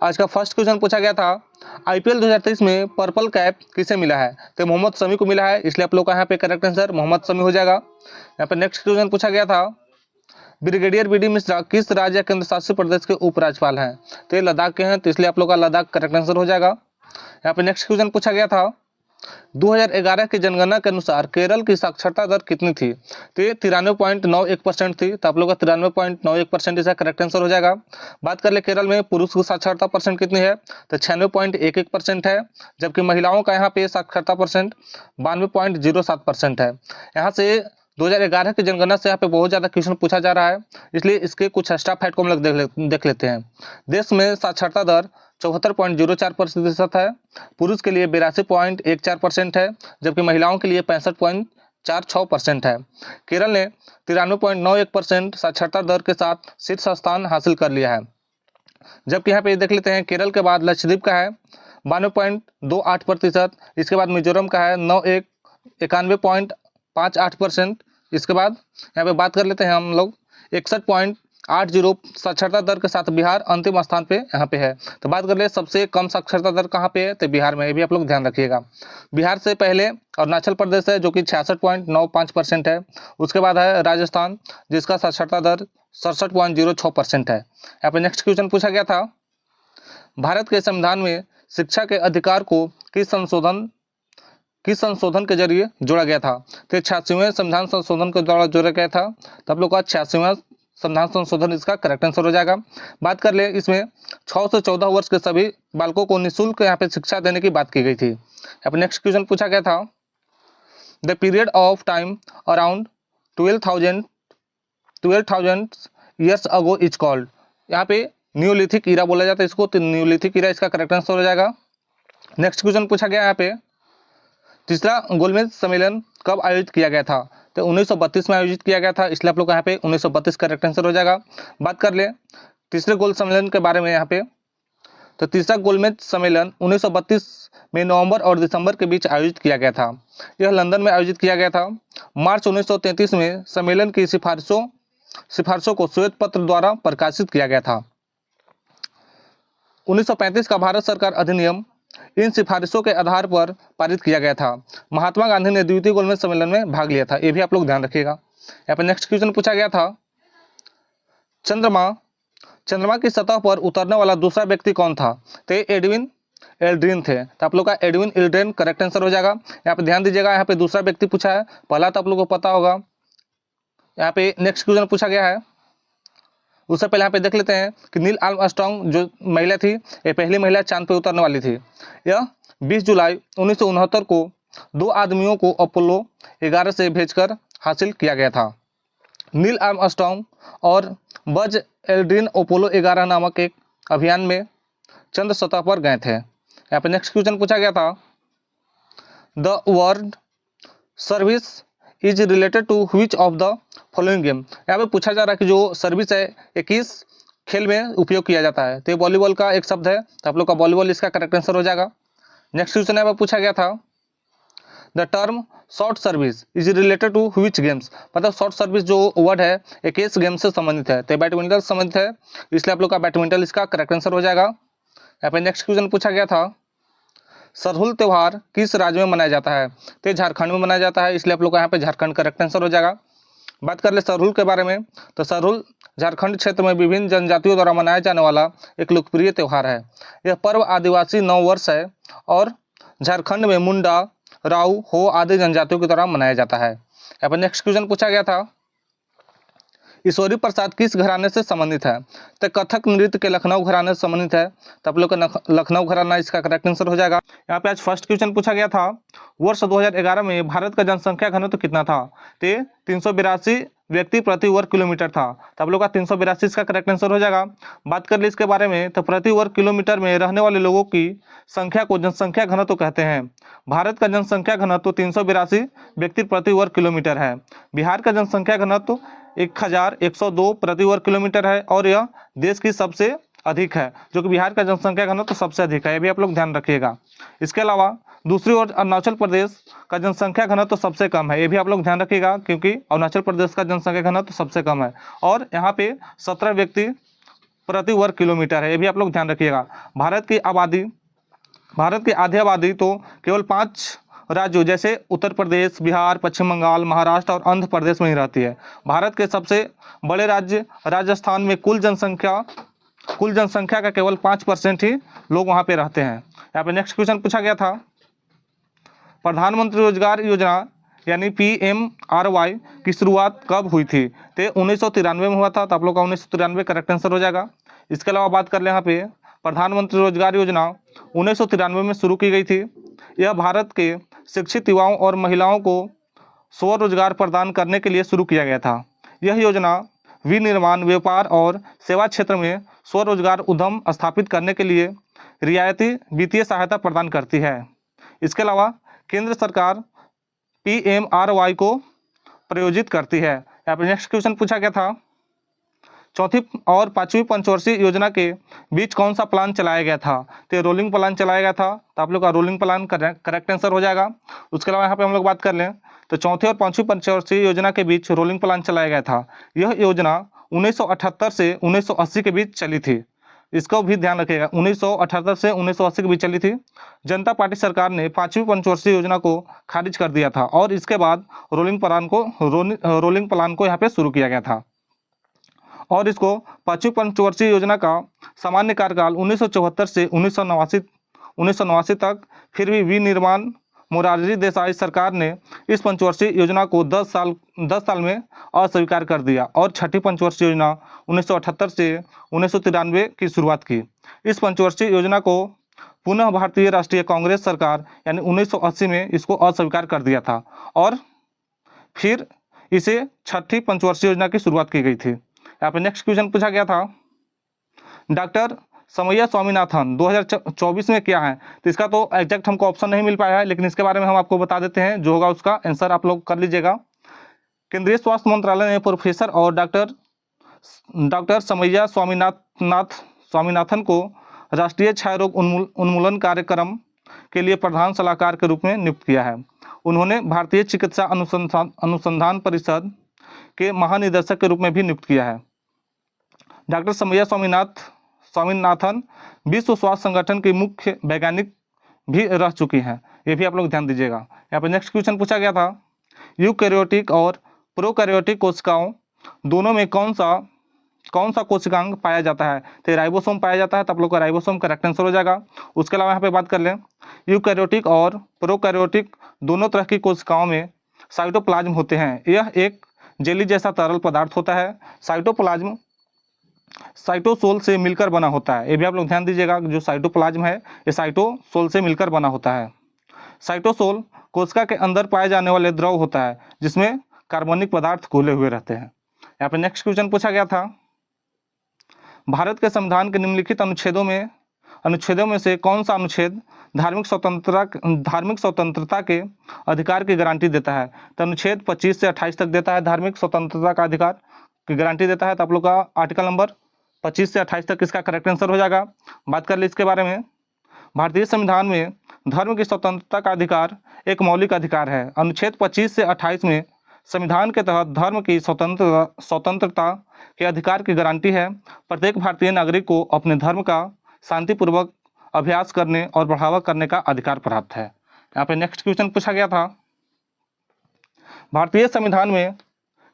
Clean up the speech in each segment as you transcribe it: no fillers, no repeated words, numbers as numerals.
आज का first question पूछा गया था, आईपीएल 2023 में पर्पल कैप किसे मिला है? तो मोहम्मद शमी को मिला है, इसलिए आप लोग का यहाँ पे करेक्ट आंसर मोहम्मद शमी हो जाएगा। यहाँ पे नेक्स्ट क्वेश्चन पूछा गया था, ब्रिगेडियर बी डी मिश्रा किस राज्य या केंद्र शासित प्रदेश के उपराज्यपाल हैं? तो ये लद्दाख के हैं, तो इसलिए आप लोग का लद्दाख करेक्ट आंसर हो जाएगा। यहाँ पे नेक्स्ट क्वेश्चन पूछा गया था, 2011 की जनगणना के अनुसार केरल की साक्षरता दर कितनी थी? तो ये 93.91% थी, तो आप लोग का 93.91% इसका करेक्ट आंसर हो जाएगा। बात कर ले केरल में पुरुष की साक्षरता परसेंट कितनी है, तो 96.11% है, जबकि महिलाओं का यहाँ पे साक्षरता परसेंट 92.07% है। यहाँ से 2011 की जनगणना से यहाँ पे बहुत ज़्यादा क्वेश्चन पूछा जा रहा है, इसलिए इसके कुछ एक्स्ट्रा फैक्ट को हम लोग देख लेते हैं। देश में साक्षरता दर 74.04% है, पुरुष के लिए 82.14% है, जबकि महिलाओं के लिए 65.46% है। केरल ने 93.91% साक्षरता दर के साथ शीर्ष स्थान हासिल कर लिया है, जबकि यहाँ पे देख लेते हैं केरल के बाद लक्षद्वीप का है 92.28%, इसके बाद मिजोरम का है 91.58%, इसके बाद यहाँ पे बात कर लेते हैं हम लोग 61.80 साक्षरता दर के साथ बिहार अंतिम स्थान पे यहाँ पे है। तो बात कर ले सबसे कम साक्षरता दर कहाँ पे है, तो बिहार में, ये भी आप लोग ध्यान रखिएगा। बिहार से पहले अरुणाचल प्रदेश है जो कि 66.95% है, उसके बाद है राजस्थान जिसका साक्षरता दर 67.06% है। यहाँ पे नेक्स्ट क्वेश्चन पूछा गया था, भारत के संविधान में शिक्षा के अधिकार को किस संशोधन के जरिए जोड़ा गया था? तो 86वें संविधान संशोधन के द्वारा जोड़ा गया था, तो आप लोग का 86वां संविधान संशोधन इसका करेक्ट आंसर हो जाएगा। बात कर ले इसमें 6 से 14 वर्ष के सभी बालकों को निःशुल्क यहाँ पे शिक्षा देने की बात की गई थी। यहाँ पे नेक्स्ट क्वेश्चन पूछा गया था, the period of time around 12,000 years ago is called. यहाँ पे न्यूलिथिक ईरा बोला जाता है इसको, तो न्यूलिथिक ईरा इसका करेक्ट आंसर हो जाएगा। नेक्स्ट क्वेश्चन पूछा गया यहाँ पे, तीसरा गोलमेज सम्मेलन कब आयोजित किया गया था? तो 1932 में आयोजित किया गया था, इसलिए आप लोग यहाँ पे 1932 करेक्ट आंसर हो जाएगा। बात कर ले तीसरे गोल सम्मेलन के बारे में यहाँ पे, तो तीसरा गोलमेज सम्मेलन 1932 में नवंबर और दिसंबर के बीच आयोजित किया गया था। यह लंदन में आयोजित किया गया था। मार्च 1933 में सम्मेलन की सिफारिशों को श्वेत पत्र द्वारा प्रकाशित किया गया था। 1935 का भारत सरकार अधिनियम इन सिफारिशों के आधार पर पारित किया गया था। महात्मा गांधी ने द्वितीय गोलमेज सम्मेलन में भाग लिया था, ये भी आप लोग ध्यान रखिएगा। यहाँ पे नेक्स्ट क्वेश्चन पूछा गया था, चंद्रमा की सतह पर उतरने वाला दूसरा व्यक्ति कौन था? तो एडविन एल्ड्रिन थे, तो आप लोग का एडविन एल्ड्रिन करेक्ट आंसर हो जाएगा। यहाँ पे ध्यान दीजिएगा, यहाँ पे दूसरा व्यक्ति पूछा है, पहला तो आप लोग को पता होगा। यहाँ पे नेक्स्ट क्वेश्चन पूछा गया है, उससे पहले यहाँ पे देख लेते हैं कि नील आर्मस्ट्रांग जो महिला थी, ये पहली महिला चांद पे उतरने वाली थी। यह 20 जुलाई 1969 को 2 आदमियों को अपोलो 11 से भेजकर हासिल किया गया था। नील आर्मस्ट्रांग और बज एल्ड्रिन अपोलो 11 नामक एक अभियान में चंद्र सतह पर गए थे। यहाँ पे नेक्स्ट क्वेश्चन पूछा गया था, the word service is related to which of the following game. यहाँ पे पूछा जा रहा है कि जो सर्विस है ये किस खेल में उपयोग किया जाता है? तो ये वॉलीबॉल का एक शब्द है, तो आप लोग का वॉलीबॉल इसका करेक्ट आंसर हो जाएगा। नेक्स्ट क्वेश्चन यहाँ पे पूछा गया था, the term short service is related to which games. मतलब शॉर्ट सर्विस जो वर्ड है ये किस गेम से संबंधित है? तो बैडमिंटन से संबंधित है, इसलिए आप लोग का बैडमिंटन इसका करेक्ट आंसर हो जाएगा। यहाँ पे नेक्स्ट क्वेश्चन पूछा गया था, सरहुल त्यौहार किस राज्य में मनाया जाता है? तो झारखंड में मनाया जाता है, इसलिए आप लोग का यहाँ पे झारखंड करेक्ट आंसर हो जाएगा। बात कर ले सरहुल के बारे में, तो सरहुल झारखंड क्षेत्र में विभिन्न जनजातियों द्वारा मनाया जाने वाला एक लोकप्रिय त्यौहार है। यह पर्व आदिवासी नव वर्ष है और झारखंड में मुंडा, राउ, हो आदि जनजातियों के द्वारा मनाया जाता है। यहाँ पर नेक्स्ट क्वेश्चन पूछा गया था, ईश्वरी प्रसाद किस घराने से संबंधित है? तो कथक नृत्य के लखनऊ घराने से संबंधित है, तो आप लोग का लखनऊ घराना इसका करेक्ट आंसर हो जाएगा। यहाँ पे आज फर्स्ट क्वेश्चन पूछा गया था, वर्ष 2011 में भारत का जनसंख्या घनत्व कितना था? तो 382 व्यक्ति प्रति वर्ग किलोमीटर था, तो आप लोग का 382 इसका करेक्ट आंसर हो जाएगा। बात कर ली इसके बारे में, तो प्रति वर्ग किलोमीटर में रहने वाले लोगों की संख्या को जनसंख्या घनत्व कहते हैं। भारत का जनसंख्या घनत्व 382 व्यक्ति प्रति वर्ग किलोमीटर है। बिहार का जनसंख्या घनत्व 1102 प्रति वर्ग किलोमीटर है और यह देश की सबसे अधिक है, जो कि बिहार का जनसंख्या घनत्व सबसे अधिक है, ये भी आप लोग ध्यान रखिएगा। इसके अलावा दूसरी ओर अरुणाचल प्रदेश का जनसंख्या घनत्व सबसे कम है, ये भी आप लोग ध्यान रखिएगा, क्योंकि अरुणाचल प्रदेश का जनसंख्या घनत्व सबसे कम है और यहाँ पे 17 व्यक्ति प्रति वर्ग किलोमीटर है। ये भी आप लोग ध्यान रखिएगा। भारत की आधी आबादी तो केवल 5 राज्यों जैसे उत्तर प्रदेश, बिहार, पश्चिम बंगाल, महाराष्ट्र और आंध्र प्रदेश में ही रहती है। भारत के सबसे बड़े राज्य राजस्थान में कुल जनसंख्या का केवल 5% ही लोग वहाँ पे रहते हैं। यहाँ पे नेक्स्ट क्वेश्चन पूछा गया था, प्रधानमंत्री रोजगार योजना यानी PMRY की शुरुआत कब हुई थी? तो 1993 में हुआ था। तो आप लोग का 1993 करेक्ट आंसर हो जाएगा। इसके अलावा बात कर ले यहाँ पे, प्रधानमंत्री रोजगार योजना 1993 में शुरू की गई थी। यह भारत के शिक्षित युवाओं और महिलाओं को स्वरोजगार प्रदान करने के लिए शुरू किया गया था। यह योजना विनिर्माण, व्यापार और सेवा क्षेत्र में स्वरोजगार उद्यम स्थापित करने के लिए रियायती वित्तीय सहायता प्रदान करती है। इसके अलावा केंद्र सरकार PMRY को प्रायोजित करती है। यहाँ पर नेक्स्ट क्वेश्चन पूछा गया था, चौथी और पांचवी पंचवर्षीय योजना के बीच कौन सा प्लान चलाया गया था? तो रोलिंग प्लान चलाया गया था। तो आप लोग का रोलिंग प्लान करेक्ट आंसर हो जाएगा। उसके अलावा यहाँ पे हम लोग बात कर लें तो चौथी और पांचवी पंचवर्षीय योजना के बीच रोलिंग प्लान चलाया गया था। यह योजना 1978 से 1980 के बीच चली थी। इसको भी ध्यान रखिएगा, 1978 से 1980 के बीच चली थी। जनता पार्टी सरकार ने पांचवी पंचवर्षीय योजना को खारिज कर दिया था और इसके बाद रोलिंग प्लान को यहाँ पे शुरू किया गया था। और इसको पांचवी पंचवर्षीय योजना का सामान्य कार्यकाल 1974 से 1989 तक, फिर भी विनिर्माण मोरारजी देसाई सरकार ने इस पंचवर्षीय योजना को 10 साल में अस्वीकार कर दिया और छठी पंचवर्षीय योजना 1978 से 1993 की शुरुआत की। इस पंचवर्षीय योजना को पुनः भारतीय राष्ट्रीय कांग्रेस सरकार यानी 1980 में इसको अस्वीकार कर दिया था और फिर इसे छठी पंचवर्षीय योजना की शुरुआत की गई थी। यहाँ पे नेक्स्ट क्वेश्चन पूछा गया था, डॉक्टर समैया स्वामीनाथन 2024 में क्या है? तो इसका तो एग्जैक्ट हमको ऑप्शन नहीं मिल पाया है, लेकिन इसके बारे में हम आपको बता देते हैं। जो होगा उसका आंसर आप लोग कर लीजिएगा। केंद्रीय स्वास्थ्य मंत्रालय ने प्रोफेसर और डॉक्टर समैया स्वामीनाथन को राष्ट्रीय क्षय रोग उन्मूलन कार्यक्रम के लिए प्रधान सलाहकार के रूप में नियुक्त किया है। उन्होंने भारतीय चिकित्सा अनुसंधान परिषद के महानिदेशक के रूप में भी नियुक्त किया है। डॉक्टर समैया स्वामीनाथन विश्व स्वास्थ्य संगठन की मुख्य वैज्ञानिक भी रह चुकी हैं। ये भी आप लोग ध्यान दीजिएगा। यहाँ पर नेक्स्ट क्वेश्चन पूछा गया था, यूकैरियोटिक और प्रोकैरियोटिक कोशिकाओं दोनों में कौन सा कोशिकांग पाया जाता है? तो राइबोसोम पाया जाता है। तो आप लोग का राइबोसोम करेक्ट आंसर हो जाएगा। उसके अलावा यहाँ पे बात कर लें, यूकैरियोटिक और प्रोकैरियोटिक दोनों तरह की कोशिकाओं में साइटोप्लाज्म होते हैं। यह एक जेली जैसा तरल पदार्थ होता है। साइटोप्लाज्म साइटोसोल से मिलकर बना होता है। ये भी आप लोग ध्यान दीजिएगा, जो साइटोप्लाज्म है ये साइटोसोल से मिलकर बना होता है। साइटोसोल कोशिका के अंदर पाए जाने वाले द्रव होता है जिसमें कार्बनिक पदार्थ घुले हुए रहते हैं। यहाँ पे नेक्स्ट क्वेश्चन पूछा गया था, भारत के संविधान के निम्नलिखित अनुच्छेदों में से कौन सा अनुच्छेद धार्मिक स्वतंत्रता के अधिकार की गारंटी देता है? तो अनुच्छेद 25 से 28 तक देता है, धार्मिक स्वतंत्रता का अधिकार की गारंटी देता है। तो आप लोग का आर्टिकल नंबर 25 से 28 तक इसका करेक्ट आंसर हो जाएगा। बात कर ले इसके बारे में, भारतीय संविधान में धर्म की स्वतंत्रता का अधिकार एक मौलिक अधिकार है। अनुच्छेद 25 से 28 में संविधान के तहत धर्म की स्वतंत्रता के अधिकार की गारंटी है। प्रत्येक भारतीय नागरिक को अपने धर्म का शांतिपूर्वक अभ्यास करने और बढ़ावा करने का अधिकार प्राप्त है। यहाँ पे नेक्स्ट क्वेश्चन पूछा गया था, भारतीय संविधान में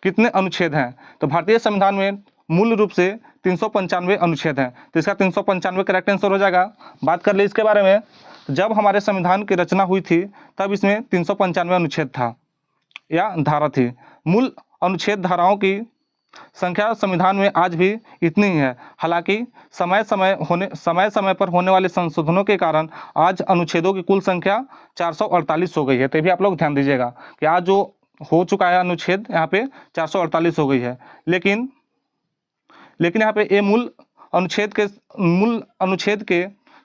कितने अनुच्छेद हैं? तो भारतीय संविधान में मूल रूप से 395 अनुच्छेद हैं। तो इसका 395 करेक्ट आंसर हो जाएगा। बात कर ले इसके बारे में, जब हमारे संविधान की रचना हुई थी तब इसमें 395 अनुच्छेद था या धारा थी। मूल अनुच्छेद धाराओं की संख्या संविधान में आज भी इतनी ही है। हालांकि समय समय पर होने वाले संशोधनों के कारण आज अनुच्छेदों की कुल संख्या 448 हो गई है। तो भी आप लोग ध्यान दीजिएगा कि आज जो हो चुका है अनुच्छेद यहाँ पे 448 हो गई है। लेकिन यहाँ पे ये मूल अनुच्छेद के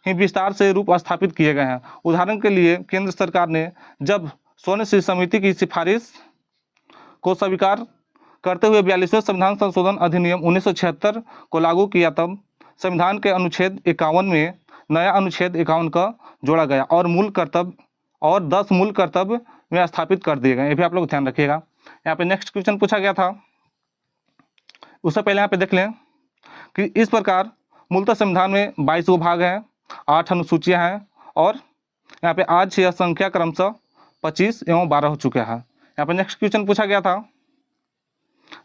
ही विस्तार से रूप स्थापित किए गए हैं। उदाहरण के लिए केंद्र सरकार ने जब स्वर्ण समिति की सिफारिश को स्वीकार करते हुए 42वें संविधान संशोधन अधिनियम 1976 को लागू किया, तब संविधान के अनुच्छेद 51 में नया अनुच्छेद 51 का जोड़ा गया और 10 मूल कर्तव्य में स्थापित कर दिए गए। ये भी आप लोग ध्यान रखिएगा। यहाँ पे नेक्स्ट क्वेश्चन पूछा गया था, उससे पहले यहाँ पे देख लें कि इस प्रकार मूलतः संविधान में 22 गो भाग हैं, 8 अनुसूचियां हैं और यहाँ पे आज यह संख्या क्रमशः 25 एवं 12 हो चुका है। यहाँ पे नेक्स्ट क्वेश्चन पूछा गया था,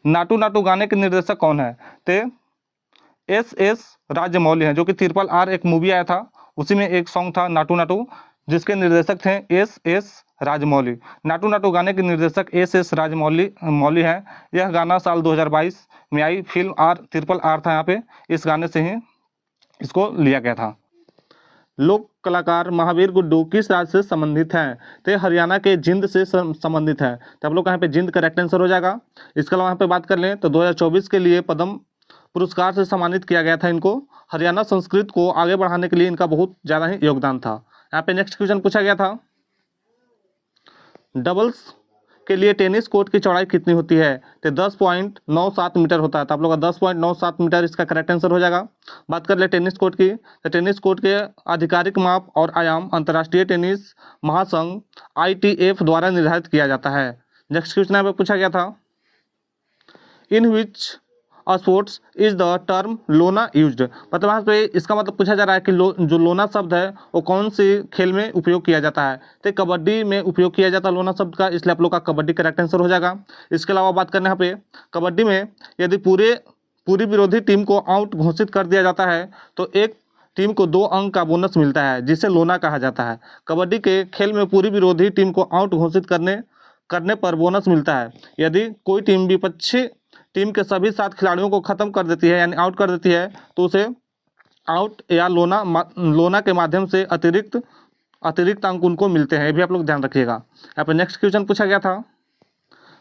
नाटू नाटू गाने के निर्देशक कौन है? तो एस राजमौली हैं, जो कि तिरपल आर एक मूवी आया था, उसी में एक सॉन्ग था नाटू नाटू, जिसके निर्देशक थे एस राजमौली। नाटू नाटू गाने के निर्देशक एस राजमौली हैं। यह गाना साल 2022 में आई फिल्म ट्रिपल आर था, यहाँ पे इस गाने से ही इसको लिया गया था। लोक कलाकार महावीर गुड्डू किस राज्य से संबंधित हैं? तो हरियाणा के जिंद से संबंधित है। तो आप लोग यहाँ पे जिंद करेक्ट आंसर हो जाएगा। इसके अलावा यहाँ पे बात कर लें तो 2024 के लिए पद्म पुरस्कार से सम्मानित किया गया था इनको। हरियाणा संस्कृत को आगे बढ़ाने के लिए इनका बहुत ज़्यादा ही योगदान था। यहाँ पे नेक्स्ट क्वेश्चन पूछा गया था, डबल्स के लिए टेनिस कोर्ट की चौड़ाई कितनी होती है? तो 10.97 मीटर होता है। तो आप लोग का 10.97 मीटर इसका करेक्ट आंसर हो जाएगा। बात कर ले टेनिस कोर्ट की, तो टेनिस कोर्ट के आधिकारिक माप और आयाम अंतर्राष्ट्रीय टेनिस महासंघ ITF द्वारा निर्धारित किया जाता है। नेक्स्ट क्वेश्चन यहाँ पे पूछा गया था, in which sports is the term लोना यूज्ड? मतलब यहाँ पे इसका मतलब पूछा जा रहा है कि जो लोना शब्द है वो कौन सी खेल में उपयोग किया जाता है? तो कबड्डी में उपयोग किया जाता है लोना शब्द का, इसलिए आप लोग का कबड्डी करेक्ट आंसर हो जाएगा। इसके अलावा बात करने यहाँ पे कबड्डी में यदि पूरी विरोधी टीम को आउट घोषित कर दिया जाता है तो एक टीम को 2 अंक का बोनस मिलता है, जिसे लोना कहा जाता है। कबड्डी के खेल में पूरी विरोधी टीम को आउट घोषित करने पर बोनस मिलता है। यदि कोई टीम विपक्षी टीम के सभी 7 खिलाड़ियों को खत्म कर देती है यानी आउट कर देती है तो उसे आउट या लोना के माध्यम से अतिरिक्त अंक उनको मिलते हैं। ये भी आप लोग ध्यान रखिएगा। यहाँ पर नेक्स्ट क्वेश्चन पूछा गया था,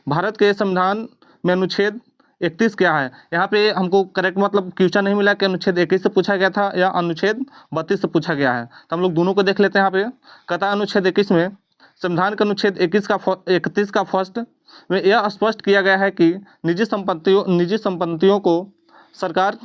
भारत के संविधान में अनुच्छेद 31 क्या है? यहाँ पे हमको करेक्ट मतलब क्वेश्चन नहीं मिला कि अनुच्छेद 21 से पूछा गया था या अनुच्छेद 32 से पूछा गया है। तो हम लोग दोनों को देख लेते हैं। यहाँ पे कहता है अनुच्छेद 21 में, संविधान के अनुच्छेद 31 का फर्स्ट में यह स्पष्ट किया गया है कि निजी संपत्तियों को सरकार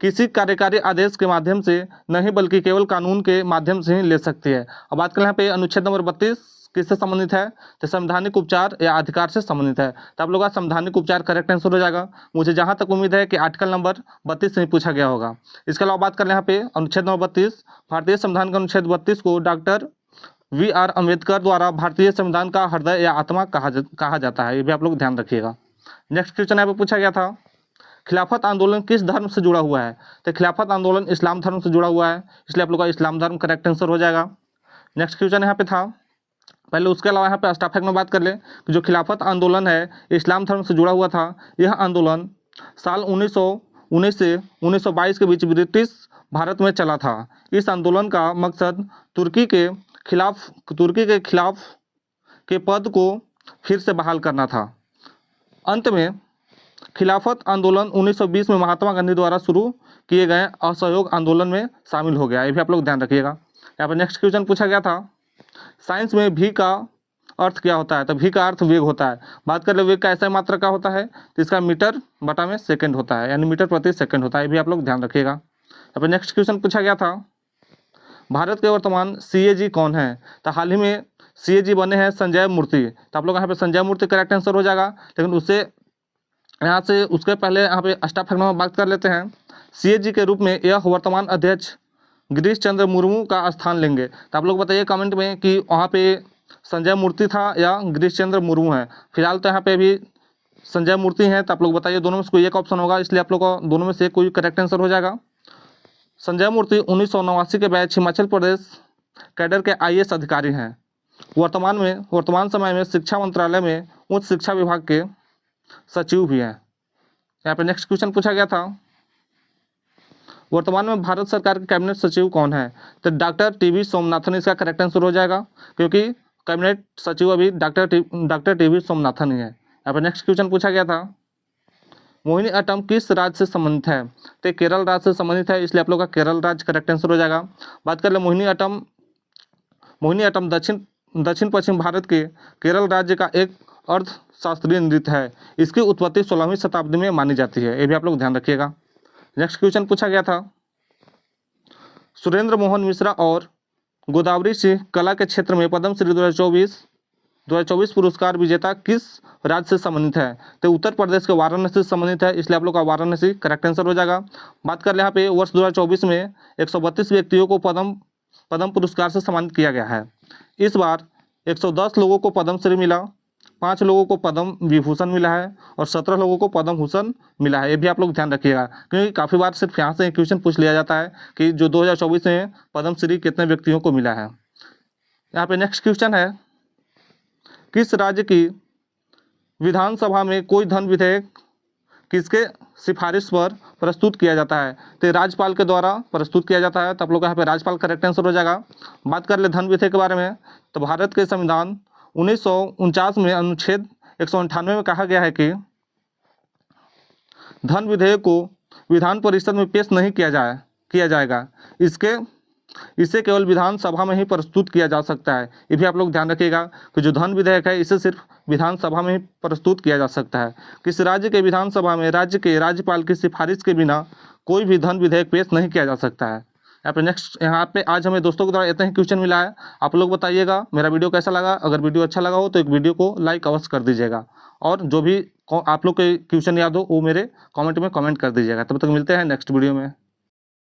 किसी कार्यकारी आदेश के माध्यम से नहीं बल्कि केवल कानून के माध्यम से ही ले सकती है। अब बात करें यहाँ पे अनुच्छेद नंबर 32 किससे संबंधित है? तो संवैधानिक उपचार या अधिकार से संबंधित है। तो आप लोग का संवैधानिक उपचार करेक्ट आंसर हो जाएगा। मुझे जहाँ तक उम्मीद है कि आर्टिकल नंबर 32 से ही पूछा गया होगा। इसके अलावा बात करें यहाँ पे अनुच्छेद नंबर 32, भारतीय संविधान के अनुच्छेद 32 को डॉक्टर VR अम्बेडकर द्वारा भारतीय संविधान का हृदय या आत्मा कहा जाता है। ये भी आप लोग ध्यान रखिएगा। नेक्स्ट क्वेश्चन यहाँ पे पूछा गया था, खिलाफत आंदोलन किस धर्म से जुड़ा हुआ है? तो खिलाफत आंदोलन इस्लाम धर्म से जुड़ा हुआ है, इसलिए आप लोग का इस्लाम धर्म करेक्ट आंसर हो जाएगा। नेक्स्ट क्वेश्चन यहाँ पे था, पहले उसके अलावा यहाँ पे स्टाफ फैक्ट में बात कर ले कि जो खिलाफत आंदोलन है इस्लाम धर्म से जुड़ा हुआ था। यह आंदोलन साल 1919 से 1922 के बीच ब्रिटिश भारत में चला था। इस आंदोलन का मकसद तुर्की के खिलाफ के पद को फिर से बहाल करना था। अंत में खिलाफत आंदोलन 1920 में महात्मा गांधी द्वारा शुरू किए गए असहयोग आंदोलन में शामिल हो गया। ये भी आप लोग ध्यान रखिएगा। यहाँ पर नेक्स्ट क्वेश्चन पूछा गया था, साइंस में भी का अर्थ क्या होता है? तो भी का अर्थ वेग होता है। बात कर ले वेग का ऐसा मात्रा का होता है तो इसका मीटर बटा में सेकंड होता है, यानी मीटर प्रति सेकंड होता है। ये भी आप लोग ध्यान रखिएगा। यहाँ पर नेक्स्ट क्वेश्चन पूछा गया था, भारत के वर्तमान CAG कौन है? तो हाल ही में CAG बने हैं संजय मूर्ति। तो आप लोग यहाँ पे संजय मूर्ति करेक्ट आंसर हो जाएगा। लेकिन उसके पहले यहाँ पे स्टाफ फैक्ट में बात कर लेते हैं। CAG के रूप में यह वर्तमान अध्यक्ष गिरीश चंद्र मुर्मू का स्थान लेंगे। तो आप लोग बताइए कमेंट में कि वहाँ पे संजय मूर्ति था या गिरीश चंद्र मुर्मू है। फिलहाल तो यहाँ पे अभी संजय मूर्ति हैं। तो आप लोग बताइए दोनों में से कोई एक ऑप्शन होगा, इसलिए आप लोग को दोनों में से कोई करेक्ट आंसर हो जाएगा। संजय मूर्ति 1989 के बैच हिमाचल प्रदेश कैडर के IAS अधिकारी हैं। वर्तमान समय में शिक्षा मंत्रालय में उच्च शिक्षा विभाग के सचिव भी हैं। यहाँ पे नेक्स्ट क्वेश्चन पूछा गया था, वर्तमान में भारत सरकार के कैबिनेट सचिव कौन है? तो डॉक्टर TB सोमनाथन इसका करेक्ट आंसर हो जाएगा, क्योंकि कैबिनेट सचिव अभी डॉक्टर TB सोमनाथन ही है। यहाँ पर नेक्स्ट क्वेश्चन पूछा गया था, मोहिनीअट्टम किस राज्य से संबंधित है? तो केरल राज्य से संबंधित है, इसलिए आप लोग का केरल राज्य करेक्ट आंसर हो जाएगा। बात कर ले मोहिनीअट्टम दक्षिण पश्चिम भारत के केरल राज्य का एक अर्ध शास्त्रीय नृत्य है। इसकी उत्पत्ति 16वीं शताब्दी में मानी जाती है। ये भी आप लोग ध्यान रखिएगा। नेक्स्ट क्वेश्चन पूछा गया था, सुरेंद्र मोहन मिश्रा और गोदावरी सिंह कला के क्षेत्र में पद्मश्री 2024 2024 पुरस्कार विजेता किस राज्य से संबंधित है? तो उत्तर प्रदेश के वाराणसी से संबंधित है, इसलिए आप लोग का वाराणसी करेक्ट आंसर हो जाएगा। बात कर ले यहाँ पे वर्ष 2024 में 132 व्यक्तियों को पद्म पुरस्कार से सम्मानित किया गया है। इस बार 110 लोगों को पद्मश्री मिला, 5 लोगों को पद्म विभूषण मिला है और 17 लोगों को पद्म भूषण मिला है। ये भी आप लोग ध्यान रखिएगा, क्योंकि काफ़ी बार सिर्फ यहाँ से क्वेश्चन पूछ लिया जाता है कि जो 2024 में पद्मश्री कितने व्यक्तियों को मिला है। यहाँ पे नेक्स्ट क्वेश्चन है, किस राज्य की विधानसभा में कोई धन विधेयक किसके सिफारिश पर प्रस्तुत किया जाता है? तो राज्यपाल के द्वारा प्रस्तुत किया जाता है, तो आप लोग यहाँ पे राज्यपाल करेक्ट आंसर हो जाएगा। बात कर ले धन विधेयक के बारे में, तो भारत के संविधान 1949 में अनुच्छेद 198 में कहा गया है कि धन विधेयक को विधान परिषद में पेश नहीं किया जाएगा, इसे केवल विधानसभा में ही प्रस्तुत किया जा सकता है। ये भी आप लोग ध्यान रखिएगा कि जो धन विधेयक है इसे सिर्फ विधानसभा में ही प्रस्तुत किया जा सकता है। किस राज्य के विधानसभा में राज्य के राज्यपाल की सिफारिश के बिना कोई भी धन विधेयक पेश नहीं किया जा सकता है। यहाँ पे आज हमें दोस्तों के द्वारा इतना ही क्वेश्चन मिला है। आप लोग बताइएगा मेरा वीडियो कैसा लगा। अगर वीडियो अच्छा लगा हो तो एक वीडियो को लाइक अवश्य कर दीजिएगा, और जो भी आप लोग के क्वेश्चन याद हो वो मेरे कमेंट में कमेंट कर दीजिएगा। तब तक मिलते हैं नेक्स्ट वीडियो में।